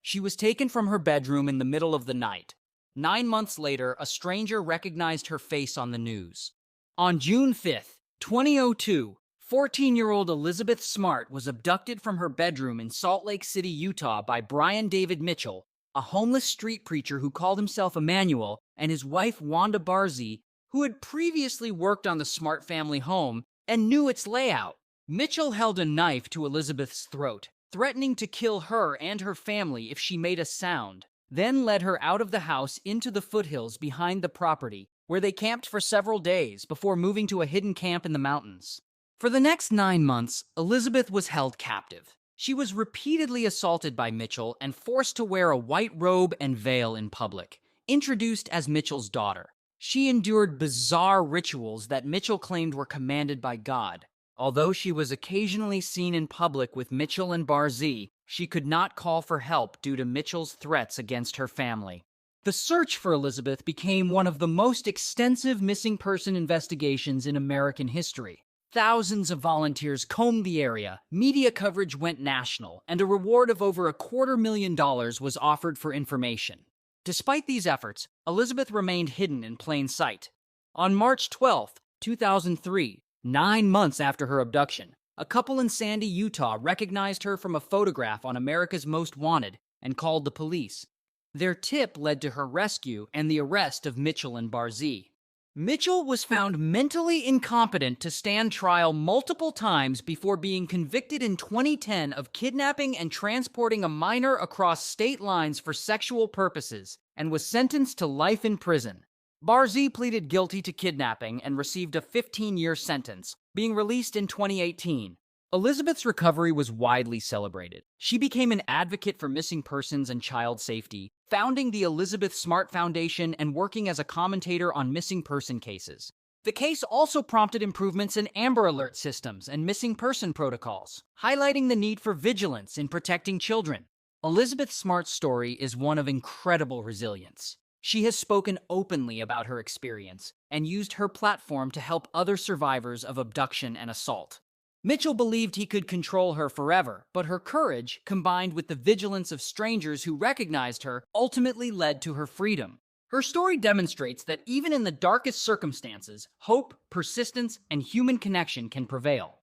She was taken from her bedroom in the middle of the night. 9 months later, a stranger recognized her face on the news. On June 5th, 2002, 14-year-old Elizabeth Smart was abducted from her bedroom in Salt Lake City, Utah by Brian David Mitchell, a homeless street preacher who called himself Emmanuel, and his wife Wanda Barzee, who had previously worked on the Smart family home and knew its layout. Mitchell held a knife to Elizabeth's throat, threatening to kill her and her family if she made a sound, then led her out of the house into the foothills behind the property, where they camped for several days before moving to a hidden camp in the mountains. For the next 9 months, Elizabeth was held captive. She was repeatedly assaulted by Mitchell and forced to wear a white robe and veil in public. Introduced as Mitchell's daughter, she endured bizarre rituals that Mitchell claimed were commanded by God. Although she was occasionally seen in public with Mitchell and Barzee, she could not call for help due to Mitchell's threats against her family. The search for Elizabeth became one of the most extensive missing person investigations in American history. Thousands of volunteers combed the area, media coverage went national, and a reward of over $250,000 was offered for information. Despite these efforts, Elizabeth remained hidden in plain sight. On March 12, 2003, 9 months after her abduction, a couple in Sandy, Utah recognized her from a photograph on America's Most Wanted and called the police. Their tip led to her rescue and the arrest of Mitchell and Barzee. Mitchell was found mentally incompetent to stand trial multiple times before being convicted in 2010 of kidnapping and transporting a minor across state lines for sexual purposes and was sentenced to life in prison. Barzee pleaded guilty to kidnapping and received a 15-year sentence, being released in 2018. Elizabeth's recovery was widely celebrated. She became an advocate for missing persons and child safety, founding the Elizabeth Smart Foundation and working as a commentator on missing person cases. The case also prompted improvements in Amber Alert systems and missing person protocols, highlighting the need for vigilance in protecting children. Elizabeth Smart's story is one of incredible resilience. She has spoken openly about her experience and used her platform to help other survivors of abduction and assault. Mitchell believed he could control her forever, but her courage, combined with the vigilance of strangers who recognized her, ultimately led to her freedom. Her story demonstrates that even in the darkest circumstances, hope, persistence, and human connection can prevail.